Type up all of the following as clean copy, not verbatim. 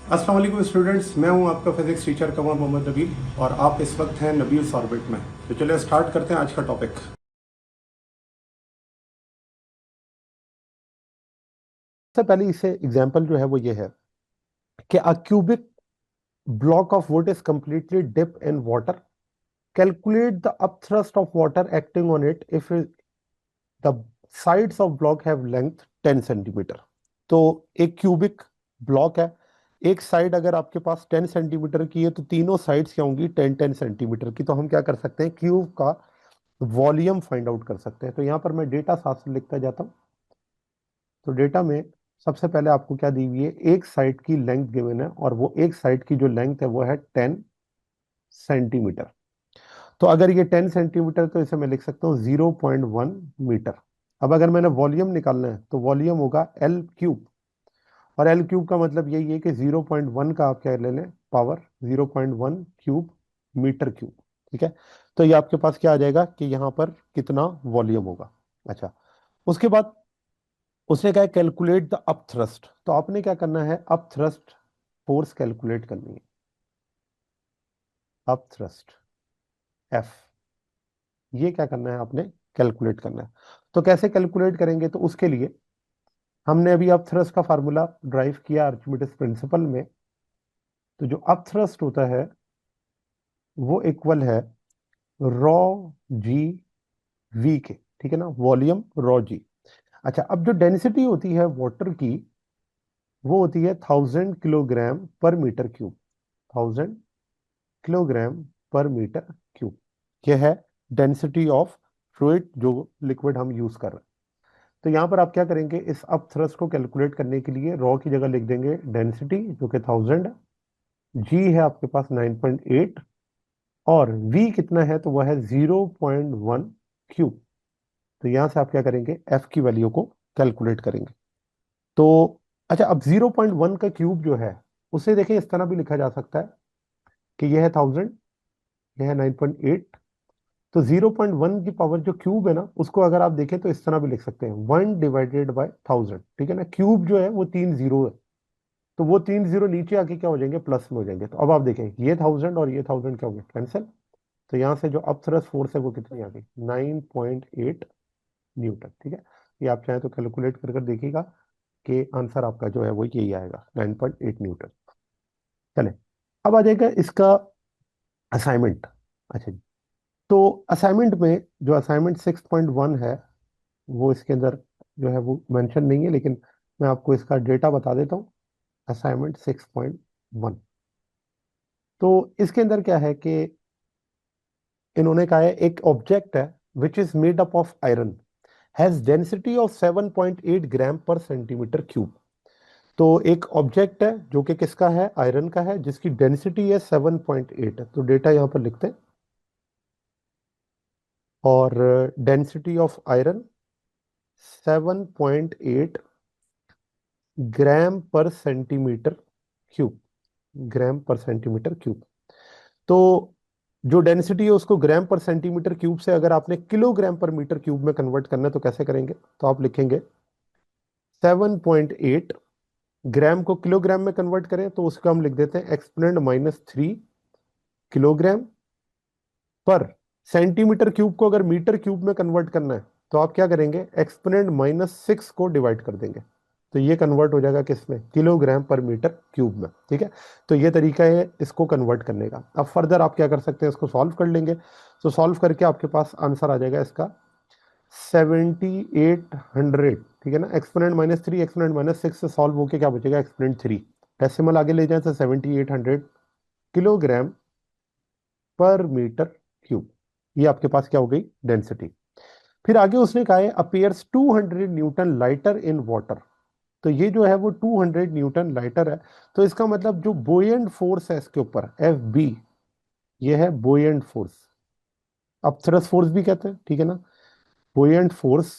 अस्सलाम वालेकुम स्टूडेंट्स, मैं हूं आपका फिजिक्स टीचर कमर मोहम्मद नबील और आप इस वक्त हैं नबील्स ऑर्बिट में। तो चलिए स्टार्ट करते हैं आज का टॉपिक। सबसे पहले इसे एग्जांपल जो है वो ये है कि a cubic block of wood is completely dipped in water. Calculate the upthrust of water acting on it if the sides of block have length 10 centimetre. तो एक क्यूबिक ब्लॉक है, एक साइड अगर आपके पास 10 सेंटीमीटर की है तो तीनों साइड्स क्या होंगी 10-10 सेंटीमीटर की। तो हम क्या कर सकते हैं, क्यूब का वॉल्यूम फाइंड आउट कर सकते हैं। तो यहाँ पर मैं डेटा साथ से लिखता जाता हूँ। तो डेटा में सबसे पहले आपको क्या दी हुई है, एक साइड की लेंथ गिवन है और वो एक साइड की जो लेंथ है वो है 10 सेंटीमीटर। तो अगर ये 10 सेंटीमीटर तो इसे मैं लिख सकता हूँ 0.1 मीटर। अब अगर मैंने वॉल्यूम निकालना है तो वॉल्यूम होगा एल क्यूब, और एल क्यूब का मतलब यही है कि 0.1 का आप क्या ले लें, पावर 0.1 क्यूब मीटर क्यूब। ठीक है, तो ये आपके पास क्या आ जाएगा कि यहाँ पर कितना वॉल्यूम होगा। अच्छा, उसके बाद उसने कहा कैलकुलेट द अप थ्रस्ट। तो आपने क्या करना है, अप थ्रस्ट फोर्स कैलकुलेट करनी है। अप थ्रस्ट एफ, ये क्या करना है आपने, कैलकुलेट करना है। तो कैसे कैलकुलेट करेंगे, तो उसके लिए हमने अभी अप थ्रस्ट का फार्मूला ड्राइव किया आर्चिमिडीज प्रिंसिपल में। तो जो अप थ्रस्ट होता है वो इक्वल है रॉ जी वी के। ठीक है ना, वॉल्यूम रॉ जी। अच्छा, अब जो डेंसिटी होती है वाटर की वो होती है 1000 किलोग्राम पर मीटर क्यूब। 1000 किलोग्राम पर मीटर क्यूब, यह है डेंसिटी ऑफ फ्लूइड जो लिक्विड हम यूज कर रहे हैं। तो यहां पर आप क्या करेंगे, इस अप थ्रस्ट को कैलकुलेट करने के लिए रॉ की जगह लिख देंगे डेंसिटी जो कि 1000 है, जी है आपके पास 9.8, और वी कितना है तो वह है 0.1 क्यूब। तो यहां से आप क्या करेंगे, एफ की वैल्यू को कैलकुलेट करेंगे। तो अच्छा, अब 0.1 का क्यूब जो है उसे देखिए इस तरह भी लिखा जा सकता है कि यह है 1000, यह है 9.8। तो 0.1 की पावर जो क्यूब है ना, उसको अगर आप देखें तो इस तरह भी लिख सकते हैं 1/1000। ठीक है ना, क्यूब जो है वो 3 जीरो है, तो वो 3 जीरो नीचे आके क्या हो जाएंगे, प्लस में हो जाएंगे। तो अब आप देखें ये 1000 और ये 1000 क्या हो गया, कैंसिल। तो यहाँ से जो अपथ्रस्ट फोर्स है वो कितनी आ गई, 9.8 न्यूटन। ठीक है, ये आप चाहें तो कैलकुलेट कर कर देखिएगा कि आंसर आपका जो है वो यही आएगा, 9.8 न्यूटन। चले, अब आ जाएगा इसका असाइनमेंट। अच्छा जी, तो असाइनमेंट में जो असाइनमेंट 6.1 है वो इसके अंदर जो है वो मेंशन नहीं है, लेकिन मैं आपको इसका डेटा बता देता हूँ। असाइनमेंट 6.1, तो इसके अंदर क्या है कि इन्होंने कहा है एक ऑब्जेक्ट है which is made up of iron, has density of 7.8 ग्राम पर सेंटीमीटर क्यूब। तो एक ऑब्जेक्ट है जो कि किसका है, आयरन का है, जिसकी डेंसिटी है 7.8 है। तो डेटा यहां पर लिखते हैं, और डेंसिटी ऑफ आयरन 7.8 ग्राम पर सेंटीमीटर क्यूब, ग्राम पर सेंटीमीटर क्यूब। तो जो डेंसिटी है उसको ग्राम पर सेंटीमीटर क्यूब से अगर आपने किलोग्राम पर मीटर क्यूब में कन्वर्ट करना है तो कैसे करेंगे, तो आप लिखेंगे 7.8 ग्राम को किलोग्राम में कन्वर्ट करें तो उसको हम लिख देते हैं एक्सपोनेंट -3 किलोग्राम पर सेंटीमीटर क्यूब को अगर मीटर क्यूब में कन्वर्ट करना है तो आप क्या करेंगे, एक्सपोनेंट -6 को डिवाइड कर देंगे। तो ये कन्वर्ट हो जाएगा किसमें, किलोग्राम पर मीटर क्यूब में। ठीक है, तो ये तरीका है इसको कन्वर्ट करने का। अब फर्दर आप क्या कर सकते हैं, इसको सॉल्व कर लेंगे। तो सॉल्व करके आपके पास आंसर आ जाएगा इसका 7800। ठीक है ना, एक्सपोनेंट -3 एक्सपोनेंट -6 से सॉल्व होके क्या बचेगा, एक्सपोनेंट 3, डेसिमल आगे ले जाए तो 7800 किलोग्राम पर मीटर क्यूब। ये आपके पास क्या हो गई, डेंसिटी। फिर आगे उसने कहा है appears 200 Newton lighter in water. तो ये जो है वो 200 न्यूटन लाइटर है। तो इसका मतलब जो बोयेंट फोर्स है इसके ऊपर, एफ बी, ये है बोयेंट फोर्स। अब थ्रस्ट फोर्स भी कहते हैं, ठीक है ना। बोयेंट फोर्स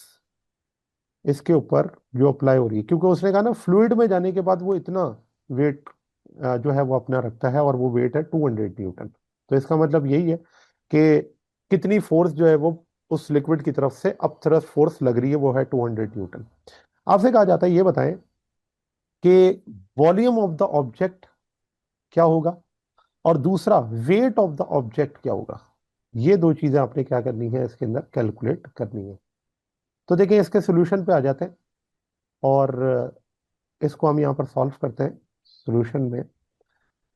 इसके ऊपर जो अप्लाई हो रही है, क्योंकि उसने कहा ना फ्लूइड में जाने के बाद वो इतना वेट जो है वो अपना रखता है, और वो वेट है 200 न्यूटन। तो इसका मतलब यही है कि कितनी फोर्स जो है वो उस लिक्विड की तरफ से अप थ्रस्ट फोर्स लग रही है, वो है 200 न्यूटन। आपसे कहा जाता है ये बताएं कि वॉल्यूम ऑफ द ऑब्जेक्ट क्या होगा, और दूसरा वेट ऑफ द ऑब्जेक्ट क्या होगा। ये दो चीजें आपने क्या करनी है, इसके अंदर कैलकुलेट करनी है। तो देखिए इसके सोल्यूशन पे आ जाते हैं और इसको हम यहाँ पर सॉल्व करते हैं सोल्यूशन में।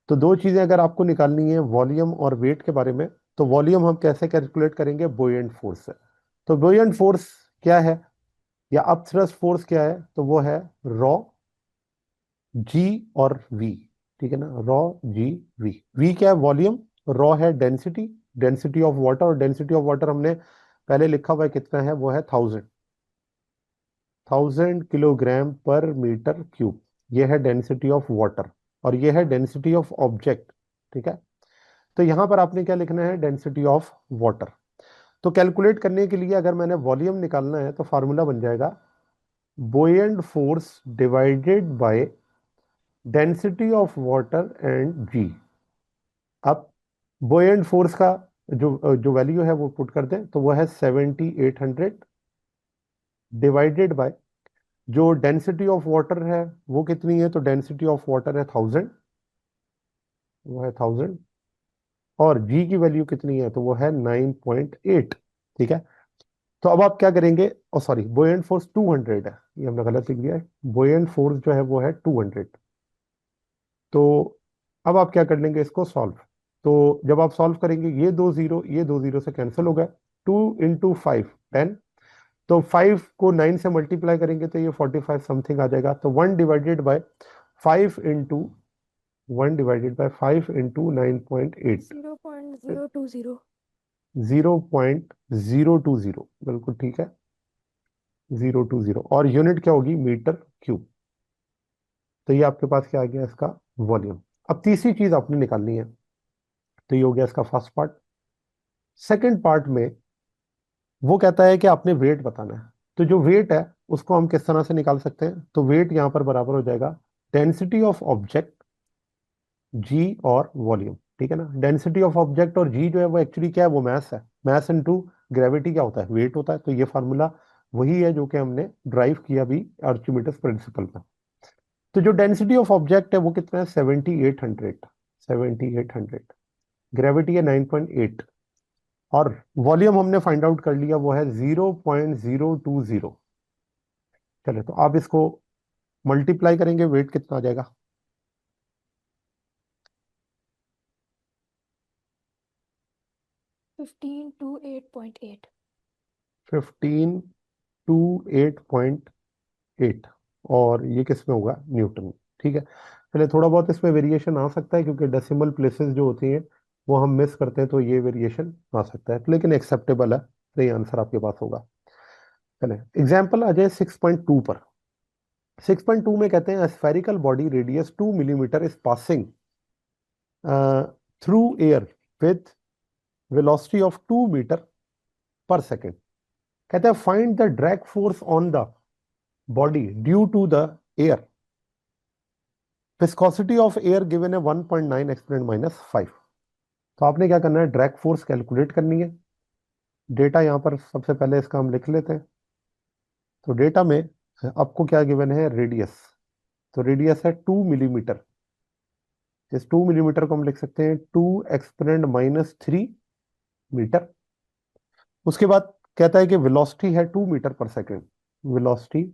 तो दो चीजें अगर आपको निकालनी है वॉल्यूम और वेट के बारे में, तो वॉल्यूम हम कैसे कैलकुलेट करेंगे, बुओयंट फोर्स से। तो बुओयंट फोर्स क्या है, या अपथ्रस्ट फोर्स क्या है, तो वो है रॉ जी और वी। ठीक है ना, रॉ जी वी। वी क्या है, वॉल्यूम। रॉ है डेंसिटी, डेंसिटी ऑफ वाटर, और डेंसिटी ऑफ वाटर हमने पहले लिखा हुआ है कितना है, वो है 1000 किलोग्राम पर मीटर क्यूब। ये है डेंसिटी ऑफ वाटर, और ये है डेंसिटी ऑफ ऑब्जेक्ट। ठीक है, तो यहां पर आपने क्या लिखना है, डेंसिटी ऑफ वाटर। तो कैलकुलेट करने के लिए अगर मैंने वॉल्यूम निकालना है तो फार्मूला बन जाएगा buoyant force divided by density of water and g. अब बुओयंट फोर्स का जो जो वैल्यू है वो पुट कर दें, तो वो है 7800 डिवाइडेड बाय जो डेंसिटी ऑफ वाटर है वो कितनी है, तो डेंसिटी ऑफ वाटर है 1000, वो है 1000, और जी की वैल्यू कितनी है, तो वो है 9.8। ठीक है, तो अब आप क्या करेंगे, ओ सॉरी, बुओयंट फोर्स 200 है, ये हमने गलत लिख दिया है। बुओयंट फोर्स जो है वो है 200। तो अब आप क्या कर लेंगे, इसको सॉल्व। तो जब आप सॉल्व करेंगे, ये दो जीरो से कैंसिल हो गए। 2 × 5 10, तो 5 को 9 से मल्टीप्लाई करेंगे तो ये 45 समथिंग आ जाएगा। तो 1 डिवाइडेड बाय 5 इंटू 9.8, 0.020। 0.020, बिल्कुल ठीक है, 020, और यूनिट क्या होगी, मीटर क्यूब। तो ये आपके पास क्या आ गया, इसका वॉल्यूम। अब तीसरी चीज आपने निकालनी है, तो ये हो गया इसका फर्स्ट पार्ट। सेकंड पार्ट में वो कहता है कि आपने वेट बताना है। तो जो वेट है उसको हम किस तरह से निकाल सकते हैं, तो वेट यहां पर बराबर हो जाएगा डेंसिटी ऑफ ऑब्जेक्ट जी और वॉल्यूम। ठीक है ना, डेंसिटी ऑफ ऑब्जेक्ट और जी जो है वो एक्चुअली क्या है, वो मैस है। मैस इनटू ग्रेविटी क्या होता है, वेट होता है। तो ये फार्मूला वही है जो कि हमने ड्राइव किया भी आर्चिमिडस प्रिंसिपल में। तो जो डेंसिटी ऑफ ऑब्जेक्ट है वो कितना है, 7800, 7800, ग्रेविटी है 9.8, और वॉल्यूम हमने फाइंड आउट कर लिया, वो है 0.020। चले, तो आप इसको मल्टीप्लाई करेंगे, वेट कितना आ जाएगा, 15 to 8.8। 15 to 8.8, और ये किस में होगा, न्यूटन में। ठीक है, चलिए थोड़ा बहुत इसमें वेरिएशन आ सकता है क्योंकि डेसिमल प्लेसेस जो होती हैं वो हम मिस करते हैं, तो ये वेरिएशन आ सकता है, तो लेकिन एक्सेप्टेबल है, तो ये आंसर आपके पास होगा। चले एग्जाम्पल आ जाए 6.2 पर। 6.2 में कहते हैं spherical body radius 2 millimetre is passing through air with velocity of 2 metre पर सेकेंड। कहते हैं find the drag force on the body due to the air. Viscosity of air given है 1.9 एक्सपोनेंट -5। तो आपने क्या करना है, ड्रैग फोर्स कैलकुलेट करनी है। डेटा यहां पर सबसे पहले इसका हम लिख लेते हैं। तो डेटा में आपको क्या गिवन है, रेडियस। तो रेडियस है 2 मिलीमीटर। इस 2 मिलीमीटर को हम लिख सकते हैं 2 एक्सपोनेंट -3 मीटर। उसके बाद कहता है कि वेलोसिटी है 2 मीटर पर सेकेंड, वेलोसिटी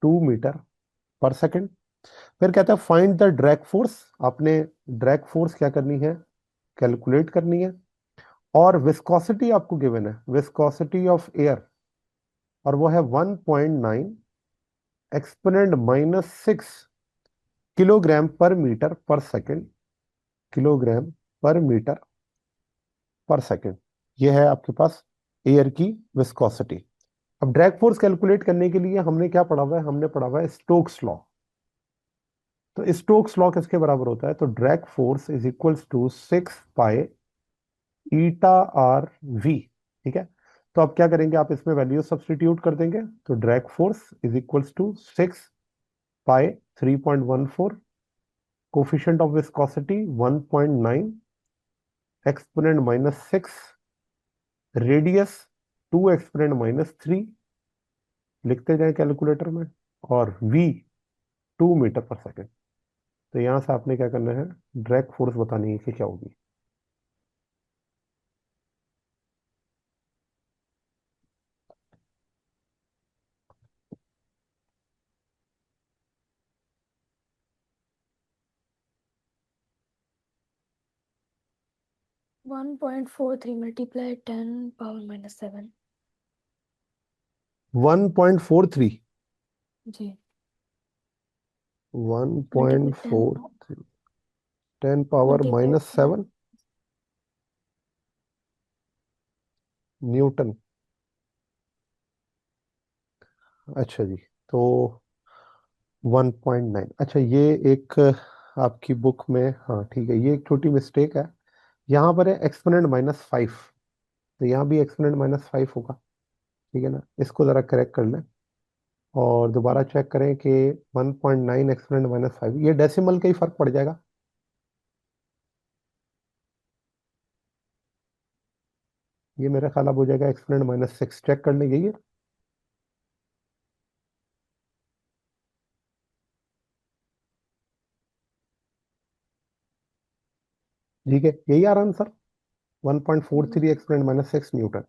2 मीटर पर सेकेंड। फिर कहता है फाइंड द ड्रैग फोर्स। आपने ड्रैग फोर्स क्या करनी है, कैलकुलेट करनी है। और विस्कोसिटी आपको गिवन है, विस्कोसिटी ऑफ एयर, और वो है 1.9 एक्सपोनेंट -6 किलोग्राम पर मीटर पर सेकेंड, किलोग्राम पर मीटर पर सेकेंड। ये है आपके पास एयर की विस्कोसिटी। अब ड्रैग फोर्स कैलकुलेट करने के लिए हमने क्या पढ़ा हुआ है, हमने पढ़ा हुआ है स्टोक्स लॉ। तो स्टोक्स लॉ किसके बराबर होता है, तो drag force is equals to 6 pi eta R V. ठीक है, तो आप क्या करेंगे, आप इसमें वैल्यू सब्सटीट्यूट कर देंगे। तो drag force is equals to 6 pi 3.14, coefficient of viscosity 1.9 exponent -6, radius 2 exponent -3, लिखते जाए कैलकुलेटर में, और v 2 मीटर पर सेकेंड। तो यहाँ से आपने क्या करना है, ड्रैग फोर्स बतानी है कि क्या होगी। 1.43 multiply 10 power minus 7. 1.43, जी. 1.43, 10 पावर Multiply माइनस 7 न्यूटन। अच्छा जी, तो 1.9। अच्छा, ये एक आपकी बुक में, हाँ ठीक है, ये एक छोटी मिस्टेक है। यहाँ पर है एक्सपोनेंट -5, तो यहाँ भी एक्सपोनेंट -5 होगा। ठीक है ना, इसको ज़रा करेक्ट कर लें और दोबारा चेक करें कि 1.9 एक्सपोनेंट -5, ये डेसिमल का ही फर्क पड़ जाएगा। ये मेरा ख्याल अब हो जाएगा एक्सपोनेंट -6। चेक कर लें, यही है। ठीक है, यही आ रहा आंसर, 1.43 एक्सपोनेंट -6 न्यूटन।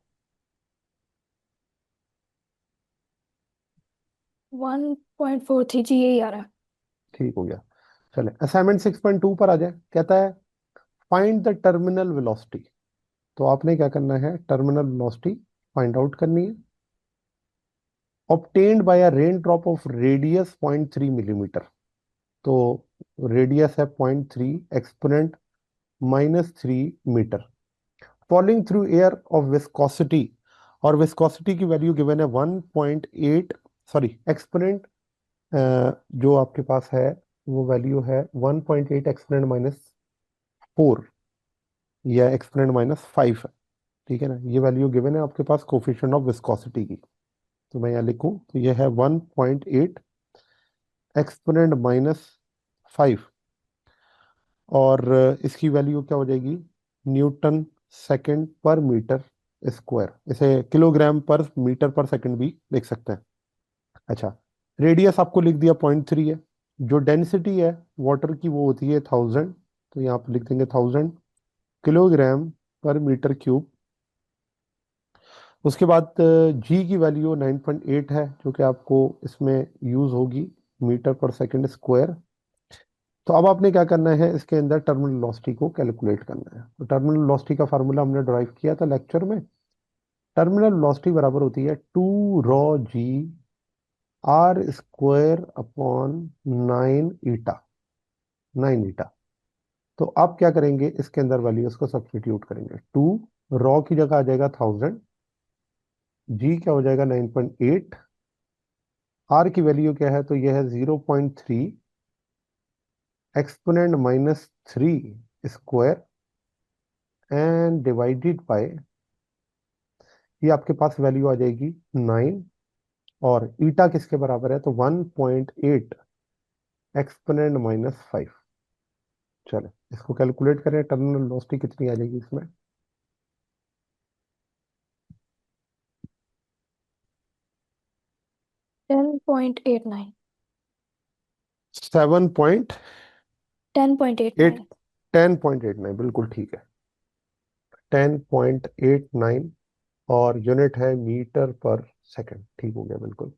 1.43 जी यही आ रहा है. ठीक हो गया। चले असाइनमेंट 6.2 पर आ जाए। कहता है फाइंड द टर्मिनल वेलोसिटी। तो आपने क्या करना है, टर्मिनल वेलोसिटी फाइंड आउट करनी है, obtained by a rain drop of radius 0.3 millimetre. तो रेडियस है 0.3, exponent -3 metre, falling through air of viscosity, और विस्कोसिटी की वैल्यू गिवन है 1.8, सॉरी एक्सपोनेंट जो आपके पास है वो वैल्यू है 1.8 एक्सपोनेंट -4 या एक्सपोनेंट -5 है। ठीक है ना, ये वैल्यू गिवन है आपके पास कोफिशिएंट ऑफ विस्कोसिटी की। तो मैं यहाँ लिखूं तो ये है 1.8 एक्सपोनेंट -5, और इसकी वैल्यू क्या हो जाएगी, न्यूटन सेकंड पर मीटर स्क्वायर। इसे किलोग्राम पर मीटर पर सेकंड भी लिख सकते हैं। अच्छा, रेडियस आपको लिख दिया 0.3 है। जो डेंसिटी है वाटर की वो होती है 1000, तो यहाँ पर लिख देंगे 1000 किलोग्राम पर मीटर क्यूब। उसके बाद जी की वैल्यू 9.8 है, जो कि आपको इसमें यूज होगी मीटर पर सेकंड स्क्वायर। तो अब आपने क्या करना है, इसके अंदर टर्मिनल वेलोसिटी को कैलकुलेट करना है। तो टर्मिनल वेलोसिटी का फार्मूला हमने ड्राइव किया था लेक्चर में। टर्मिनल वेलोसिटी बराबर होती है 2 ρg आर स्क्वायर अपॉन 9 ईटा, 9 ईटा। तो आप क्या करेंगे, इसके अंदर वैल्यूज को सब्स्टिट्यूट करेंगे। 2 ρ की जगह आ जाएगा 1000, जी क्या हो जाएगा 9.8, आर की वैल्यू क्या है, तो यह है 0.3 exponent -3 square and divided by, ये आपके पास वैल्यू आ जाएगी 9, और ईटा किसके बराबर है, तो 1.8 एक्सपोनेंट -5। चलो इसको कैलकुलेट करें, टर्मिनल वेलोसिटी कितनी आ जाएगी इसमें, 10.89. 7.8, 10.89. 10.89, बिल्कुल ठीक है, 10.89, और यूनिट है मीटर पर सेकंड। ठीक हो गया बिल्कुल।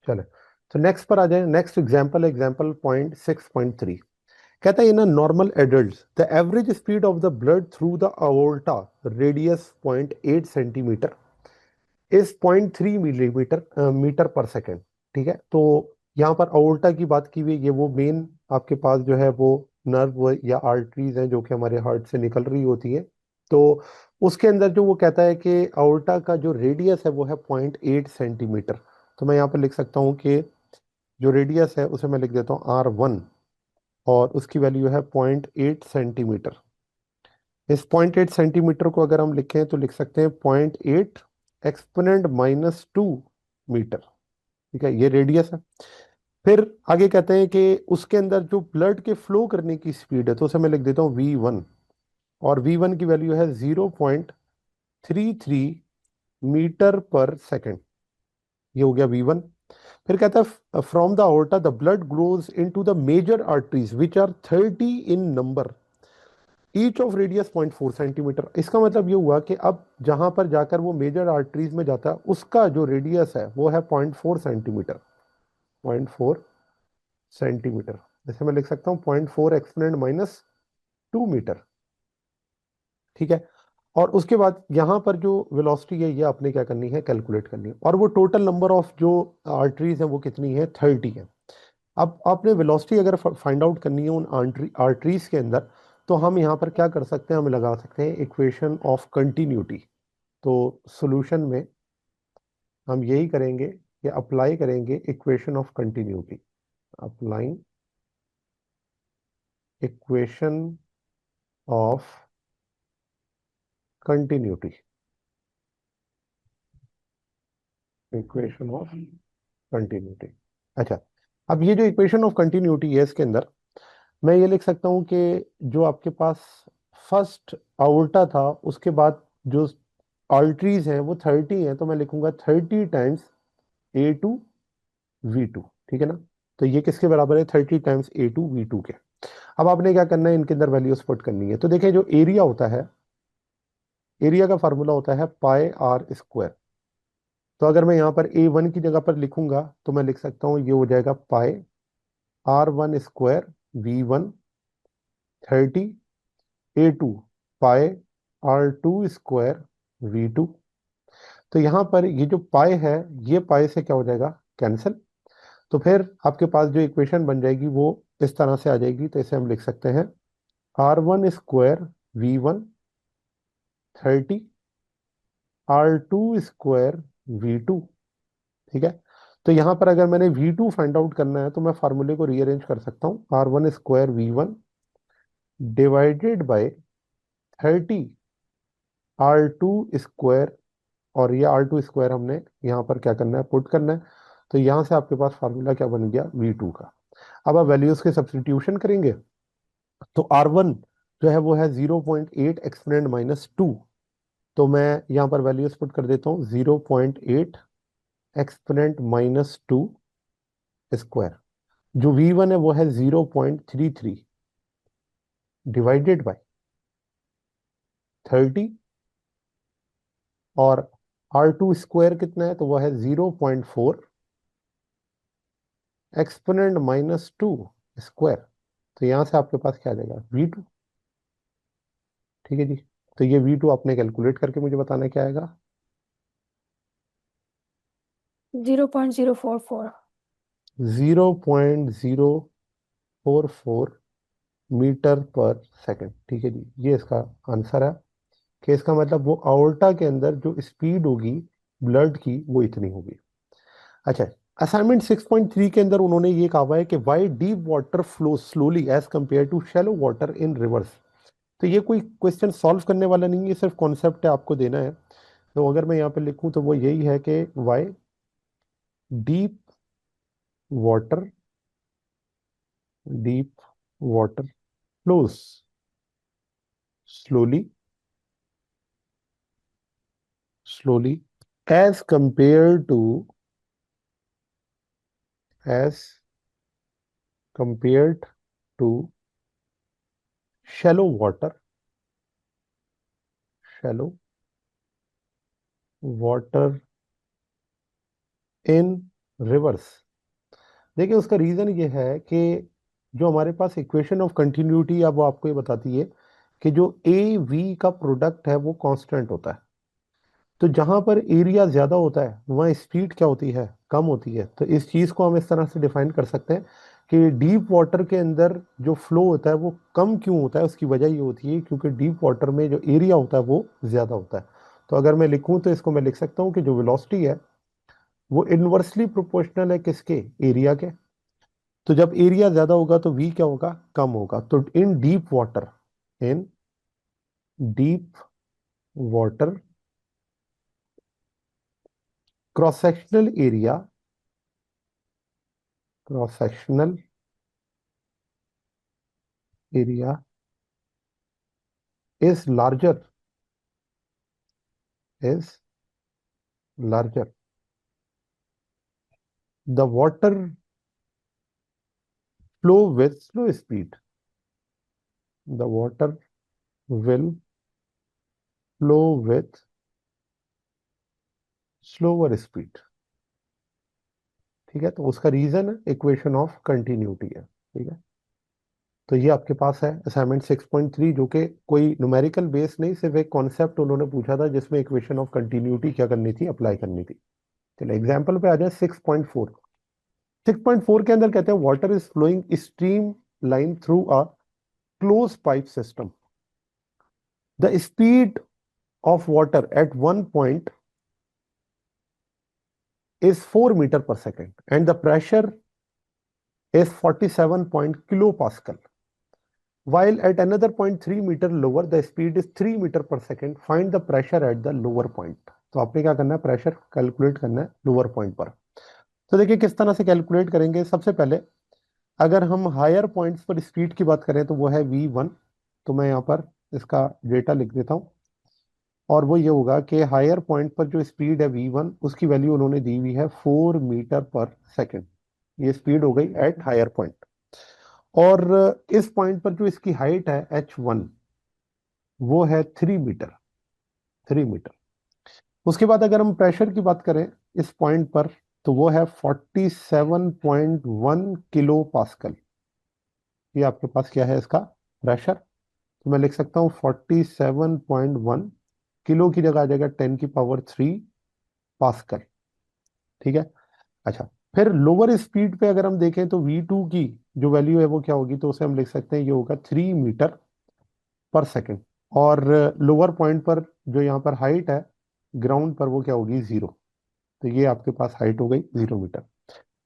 चलो, तो नेक्स्ट पर आ जाए। Next example, example point 6.3। कहता है in a normal adult the average speed of the blood through the aorta radius 0.8 centimetre is 0.3 millimetre metre पर सेकेंड। ठीक है, तो यहाँ पर अओर्टा की बात की हुई, ये वो मेन आपके पास जो है वो नर्व या आर्टरीज हैं जो कि हमारे हार्ट से निकल रही होती है। तो उसके अंदर जो वो कहता है कि अओर्टा का जो रेडियस है वो है 0.8 सेंटीमीटर। तो मैं यहाँ पर लिख सकता हूँ कि जो रेडियस है उसे मैं लिख देता हूँ R1, और उसकी वैल्यू है 0.8 सेंटीमीटर। इस 0.8 सेंटीमीटर को अगर हम लिखें तो लिख सकते हैं 0.8 एक्सपोनेंट -2 मीटर। ठीक है, ये रेडियस है। फिर आगे कहते हैं कि उसके अंदर जो ब्लड के फ्लो करने की स्पीड है, तो उसे मैं लिख देता हूँ V1, और V1 की वैल्यू है 0.33 मीटर पर सेकेंड। ये हो गया V1। फिर कहता है from the aorta the blood flows into the major arteries which are 30 in number, each of radius 0.4 centimetre. इसका मतलब ये हुआ कि अब जहां पर जाकर वो मेजर आर्टरीज में जाता है उसका जो रेडियस है वो है 0.4 सेंटीमीटर, 0.4 सेंटीमीटर। जैसे मैं लिख सकता हूँ 0.4 एक्सपोनेंट माइनस 2 मीटर। ठीक है। और उसके बाद यहाँ पर जो वेलोसिटी है ये आपने क्या करनी है, कैलकुलेट करनी है। और वो टोटल नंबर ऑफ जो आर्टरीज है वो कितनी है, 30 है। अब आपने वेलोसिटी अगर फाइंड आउट करनी है उन आर्टरीज के अंदर, तो हम यहाँ पर क्या कर सकते हैं, हम लगा सकते हैं इक्वेशन ऑफ कंटिन्यूटी। तो सॉल्यूशन में हम यही करेंगे कि अप्लाई करेंगे equation of continuity, applying equation of continuity, equation of continuity. अच्छा, अब ये जो इक्वेशन ऑफ कंटिन्यूटी है इसके अंदर मैं ये लिख सकता हूँ कि जो आपके पास फर्स्ट आउल्टा था उसके बाद जो आर्टरीज हैं वो 30 हैं, तो मैं लिखूंगा 30 टाइम्स A2 V2। ठीक है ना। तो ये किसके बराबर है, 30 टाइम्स A2 V2 के। अब आपने क्या करना है, इनके अंदर वैल्यूज पुट करनी है। तो देखिए जो एरिया होता है, एरिया का फार्मूला होता है पाई आर स्क्वायर। तो अगर मैं यहाँ पर A1 की जगह पर लिखूंगा तो मैं लिख सकता हूँ ये हो जाएगा पाई R1 स्क्वायर V1 30 A2 पाई R2 स्क्वायर V2। तो यहाँ पर ये जो पाई है ये पाई से क्या हो जाएगा, कैंसिल। तो फिर आपके पास जो इक्वेशन बन जाएगी वो इस तरह से आ जाएगी। तो इसे हम लिख सकते हैं R1 square V1 30 R2 square V2। ठीक है। तो यहाँ पर अगर मैंने V2 फाइंड आउट करना है तो मैं फार्मूले को रीअरेंज कर सकता हूँ, R1 square V1 divided by 30 R2 square, और ये R2 स्क्वायर हमने यहाँ पर क्या करना है, पुट करना है। तो यहाँ से आपके पास फार्मूला क्या बन गया, V2 का। अब आप वैल्यूज के सब्स्टिट्यूशन करेंगे तो R1 जो है वो है 0.8 एक्सपोनेंट माइनस 2। तो मैं यहाँ पर वैल्यूज पुट कर देता हूँ 0.8 एक्सपोनेंट माइनस 2 स्क्वायर। जो V1 है वो है 0.33 डिवाइडेड बाय 30, और R2 स्क्वायर कितना है, तो वह है 0.4 एक्सपोनेंट माइनस 2 स्क्वायर। तो यहां से आपके पास क्या आ जाएगा, V2। ठीक है जी। तो ये V2 आपने कैलकुलेट करके मुझे बताना क्या आएगा, 0.044। 0.044 मीटर पर सेकंड। ठीक है जी, ये इसका आंसर है। कि इसका मतलब वो aorta के अंदर जो स्पीड होगी ब्लड की वो इतनी होगी। अच्छा, असाइनमेंट 6.3 के अंदर उन्होंने ये कहा हुआ है कि why deep water flow slowly as compare to shallow water in rivers. तो ये कोई क्वेश्चन सॉल्व करने वाला नहीं है, सिर्फ कॉन्सेप्ट है, आपको देना है। तो अगर मैं यहाँ पे लिखूं तो वो यही है कि why deep water, deep water flows slowly, slowly as compare to, as compared to shallow water, shallow water in rivers। देखिए उसका रीजन ये है कि जो हमारे पास इक्वेशन ऑफ कंटिन्यूटी है वो आपको ये बताती है कि जो ए वी का प्रोडक्ट है वो कांस्टेंट होता है। तो जहां पर एरिया ज्यादा होता है वहाँ स्पीड क्या होती है, कम होती है। तो इस चीज को हम इस तरह से डिफाइन कर सकते हैं कि डीप वाटर के अंदर जो फ्लो होता है वो कम क्यों होता है। उसकी वजह ये होती है क्योंकि डीप वाटर में जो एरिया होता है वो ज्यादा होता है। तो अगर मैं लिखूं तो इसको मैं लिख सकता हूँ कि जो वेलोसिटी है वो इनवर्सली प्रोपोर्शनल है किसके, एरिया के। तो जब एरिया ज्यादा होगा तो वी क्या होगा, कम होगा। तो इन deep water, in deep water cross sectional area, cross sectional area is larger, is larger the water flow with slow speed, the water will flow with slower speed. ठीक है, तो उसका रीजन इक्वेशन ऑफ कंटिन्यूटी है। ठीक है, तो ये आपके पास है असाइनमेंट 6.3, जो कि कोई न्यूमेरिकल बेस नहीं, सिर्फ एक कॉन्सेप्ट उन्होंने पूछा था जिसमें इक्वेशन ऑफ कंटिन्यूटी क्या करनी थी, अप्लाई करनी थी। चलो एग्जाम्पल पे आ जाए। 6.4, 6.4 के अंदर कहते हैं water is flowing streamline through a close pipe system, the speed of water at one point is 4 meter per second and the pressure is 47 point kilopascal. While at another point 3 meter lower, the speed is 3 meter per second. Find the pressure at the lower point. तो आपने क्या करना है, pressure calculate करना है lower point पर। तो देखिए किस तरह से कैलकुलेट करेंगे। सबसे पहले अगर हम हायर पॉइंट्स पर स्पीड की बात करें तो वो है v1। तो मैं यहाँ पर इसका डेटा लिख देता हूँ, और वो ये होगा कि हायर पॉइंट पर जो स्पीड है v1, उसकी वैल्यू उन्होंने दी हुई है 4 मीटर पर सेकेंड। ये स्पीड हो गई एट हायर पॉइंट। और इस पॉइंट पर जो इसकी हाइट है h1, वो है 3 मीटर, 3 मीटर। उसके बाद अगर हम प्रेशर की बात करें इस पॉइंट पर, तो वो है 47.1 किलो पास्कल। ये आपके पास क्या है इसका प्रेशर। तो मैं लिख सकता हूँ 47.1 किलो की जगह आ जाएगा 10⁻³ पास्कल। ठीक है, अच्छा। फिर लोअर स्पीड पे अगर हम देखें तो v2 की जो वैल्यू है वो क्या होगी, तो उसे हम लिख सकते हैं ये होगा 3 मीटर पर सेकेंड। और लोअर पॉइंट पर जो यहाँ पर हाइट है ग्राउंड पर, वो क्या होगी 0। तो ये आपके पास हाइट हो गई 0 मीटर।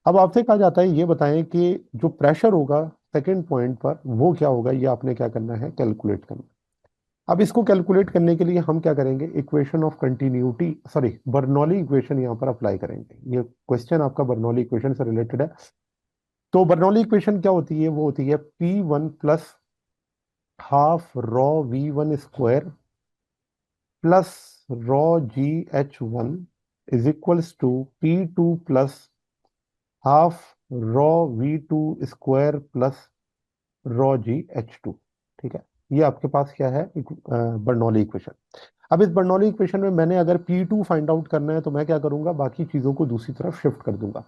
अब आपसे कहा जाता है ये बताएं कि जो प्रेशर होगा सेकेंड पॉइंट पर वो क्या होगा, ये आपने क्या करना है, कैलकुलेट करना है। अब इसको कैलकुलेट करने के लिए हम क्या करेंगे, equation of continuity, sorry Bernoulli equation यहाँ पर अप्लाई करेंगे। ये क्वेश्चन आपका बर्नौली इक्वेशन से रिलेटेड है। तो बर्नौली इक्वेशन क्या होती है, वो होती है P1 plus half rho V1 square plus rho GH1 is equals to P2 plus half rho V2 square plus rho GH2। ठीक है, ये आपके पास क्या है, बर्नौली इक्वेशन। अब इस बर्नौली इक्वेशन में मैंने अगर P2 फाइंड आउट करना है तो मैं क्या करूंगा, बाकी चीजों को दूसरी तरफ शिफ्ट कर दूंगा।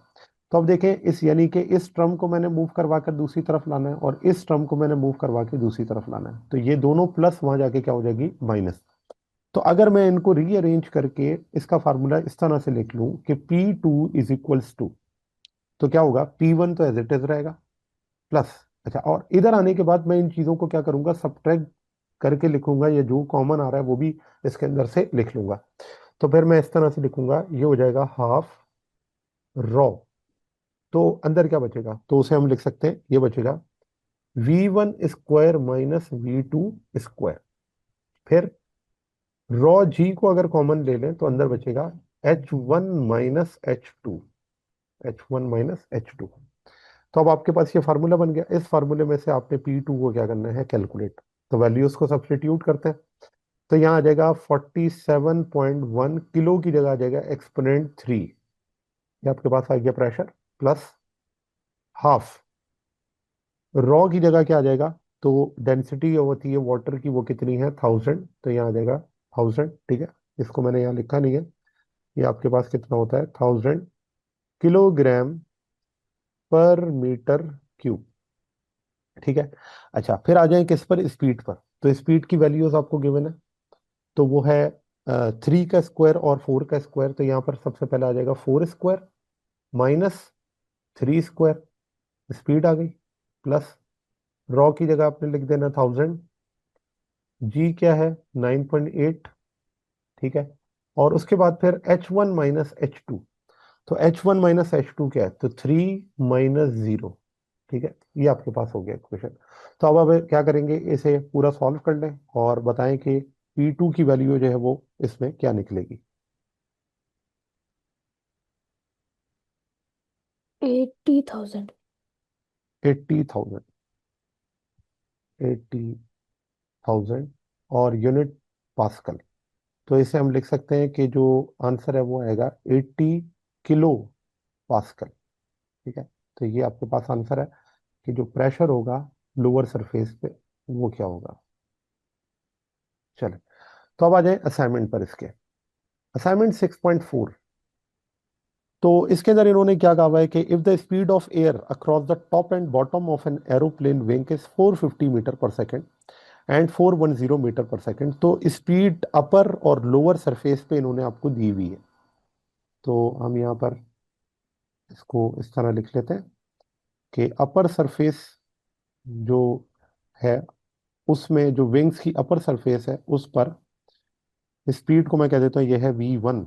तो अब देखें, इस यानी कि इस टर्म को मैंने मूव करवा कर दूसरी तरफ लाना है और इस टर्म को मैंने मूव करवा के दूसरी तरफ लाना है। तो ये दोनों प्लस वहां जाके क्या हो जाएगी, माइनस। तो अगर मैं इनको रीअरेंज करके इसका फार्मूला इस तरह से लिख लूं कि P2 इज इक्वल्स टू, तो क्या होगा, P1 तो एज इट इज रहेगा प्लस, अच्छा, और इधर आने के बाद मैं इन चीजों को क्या करूंगा, सब्ट्रैक्ट करके लिखूंगा, या जो कॉमन आ रहा है वो भी इसके अंदर से लिख लूंगा। तो फिर मैं इस तरह से लिखूंगा, ये हो जाएगा हाफ रॉ। तो अंदर क्या बचेगा, तो उसे हम लिख सकते हैं, ये बचेगा V1 square minus V2 square. फिर रॉ जी को अगर कॉमन ले लें तो अंदर बचेगा H1 minus H2, H1 minus H2। तो अब आपके पास ये फार्मूला बन गया। इस फार्मूले में से आपने P2 को क्या करना है, कैलकुलेट। तो वैल्यूज को सब्स्टिट्यूट करते हैं। तो यहाँ आ जाएगा 47.1 किलो की जगह आ जाएगा एक्सपोनेंट 3। ये आपके पास आ गया प्रेशर प्लस हाफ रॉ की जगह क्या आ जाएगा, तो डेंसिटी होती है वाटर की, वो कितनी है 1000। तो यहाँ आ जाएगा 1000। ठीक है, इसको मैंने यहाँ लिखा नहीं है। ये आपके पास कितना होता है, 1000 किलोग्राम पर मीटर क्यूब। ठीक है, अच्छा, फिर आ जाए किस पर, स्पीड पर। तो स्पीड की वैल्यूज आपको गिवन है, तो वो है 3 का स्क्वायर और 4 का स्क्वायर। तो यहाँ पर सबसे पहले आ जाएगा 4 स्क्वायर माइनस 3 स्क्वायर, स्पीड आ गई, प्लस रॉ की जगह आपने लिख देना 1000, जी क्या है 9.8। ठीक है, और उसके बाद फिर H1 माइनस H2। तो H1 माइनस H2 क्या है, तो 3 - 0। ठीक है, ये आपके पास हो गया इक्वेशन। तो अब क्या करेंगे, इसे पूरा सॉल्व कर लें और बताएं कि P2 की वैल्यू जो है वो इसमें क्या निकलेगी। 80,000। 80,000, 80,000 और यूनिट पास्कल। तो इसे हम लिख सकते हैं कि जो आंसर है वो आएगा 80 किलो पास्कल। ठीक है, तो ये आपके पास आंसर है कि जो प्रेशर होगा लोअर सरफेस पे वो क्या होगा। चले, तो अब आ जाए असाइनमेंट पर। इसके असाइनमेंट 6.4, तो इसके अंदर इन्होंने क्या कहा हुआ है कि if the speed of air across the top and bottom of an aeroplane wing is 450 metre पर सेकेंड एंड 410 मीटर पर सेकेंड, तो स्पीड अपर और लोअर सरफेस पे इन्होंने आपको दी हुई है। तो हम यहाँ पर इसको इस तरह लिख लेते हैं कि अपर सरफेस जो है उसमें जो विंग्स की अपर सरफेस है उस पर स्पीड को मैं कह देता हूँ ये है V1,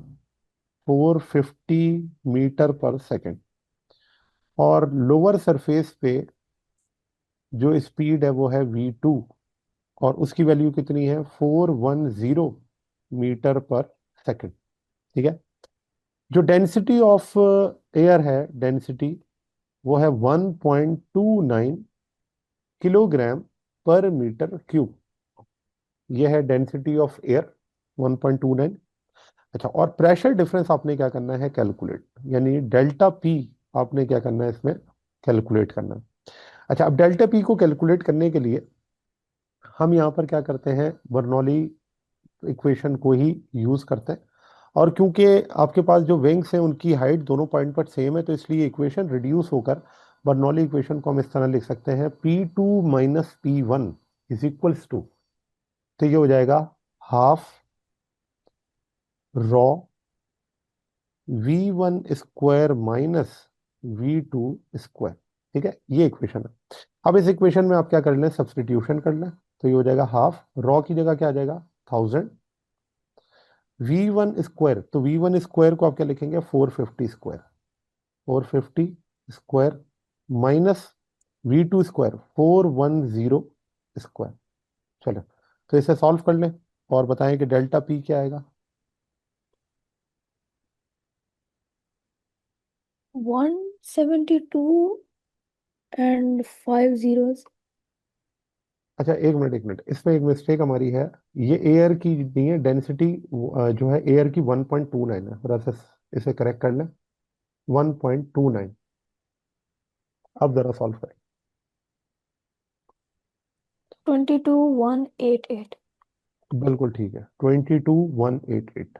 450 मीटर पर सेकेंड, और लोअर सरफेस पे जो स्पीड है वो है V2 और उसकी वैल्यू कितनी है 410 मीटर पर सेकेंड। ठीक है, जो डेंसिटी ऑफ एयर है, डेंसिटी वो है 1.29 किलोग्राम पर मीटर क्यूब। ये है डेंसिटी ऑफ एयर 1.29। अच्छा, और प्रेशर डिफरेंस आपने क्या करना है कैलकुलेट, यानी डेल्टा पी आपने क्या करना है इसमें कैलकुलेट करना है। अच्छा, अब डेल्टा पी को कैलकुलेट करने के लिए हम यहाँ पर क्या करते हैं, बर्नौली इक्वेशन को ही यूज करते हैं। और क्योंकि आपके पास जो विंग्स हैं उनकी हाइट दोनों पॉइंट पर सेम है, तो इसलिए इक्वेशन रिड्यूस होकर बर्नौली इक्वेशन को हम इस तरह लिख सकते हैं P2 minus P1 is equals to, तो ये हो जाएगा half rho V1 square minus V2 square. ठीक है, ये इक्वेशन है। अब इस इक्वेशन में आप क्या कर लें, सब्सटीट्यूशन कर लें, तो ये हो जाएगा हाफ रॉ की जगह क्या आ जाएगा 1000, V1 स्क्वायर, तो V1 स्क्वायर को आप क्या लिखेंगे 450 square, 450 square minus V2 square 410 square. चलो, तो इसे सॉल्व कर लें और बताएं कि डेल्टा पी क्या आएगा। 172 and 5 zeros. अच्छा, एक मिनट, इसमें एक मिस्टेक हमारी है, ये एयर की नहीं है, डेंसिटी जो है एयर की 1.29 है, जरा से इसे करेक्ट कर लें 1.29। अब जरा सॉल्व करें। 22,188. बिल्कुल ठीक है, 22,188,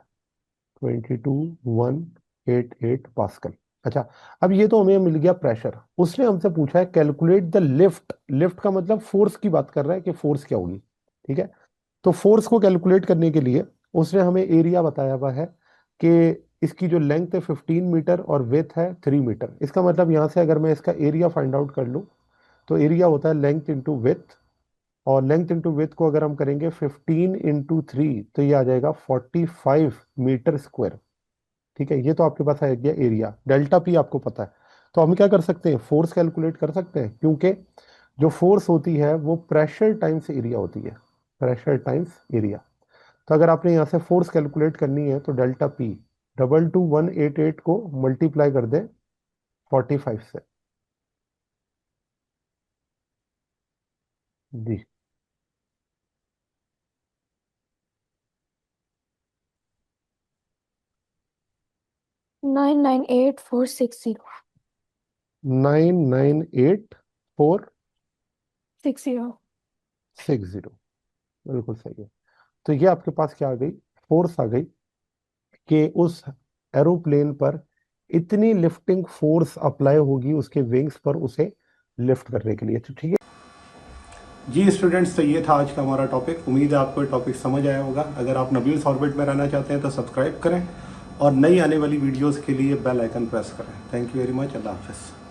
22,188 पास्कल। अच्छा, अब ये तो हमें मिल गया प्रेशर। उसने हमसे पूछा है कैलकुलेट द लिफ्ट, लिफ्ट का मतलब फोर्स की बात कर रहा है कि फोर्स क्या होगी। ठीक है, तो फोर्स को कैलकुलेट करने के लिए उसने हमें एरिया बताया हुआ है कि इसकी जो लेंथ है 15 मीटर और विड्थ है 3 मीटर। इसका मतलब यहाँ से अगर मैं इसका एरिया फाइंड आउट कर लूँ तो एरिया होता है लेंथ इंटू विड्थ, और लेंथ इंटू विड्थ को अगर हम करेंगे 15 इंटू 3 तो ये आ जाएगा 45 मीटर स्क्वायर। ठीक है, ये तो आपके पास आ गया एरिया। डेल्टा पी आपको पता है, तो हम क्या कर सकते हैं, फोर्स कैलकुलेट कर सकते हैं, क्योंकि जो फोर्स होती है वो प्रेशर टाइम्स एरिया होती है, प्रेशर टाइम्स एरिया। तो अगर आपने यहाँ से फोर्स कैलकुलेट करनी है तो डेल्टा पी 22,188 को मल्टीप्लाई कर दें 45 से। जी, 998,460. 998,460, बिल्कुल सही है। तो ये आपके पास क्या आ गई, फोर्स आ गई कि उस एरोप्लेन पर इतनी लिफ्टिंग फोर्स अप्लाई होगी उसके विंग्स पर उसे लिफ्ट करने के लिए। तो ठीक है जी स्टूडेंट्स, तो ये था आज का हमारा टॉपिक। उम्मीद है आपको ये टॉपिक समझ आया होगा। अगर आप नबील्स ऑर्बिट में रहना चाहते हैं तो सब्सक्राइब करें और नई आने वाली वीडियोस के लिए बेल आइकन प्रेस करें। Thank you very much. अल्लाह हाफिज़।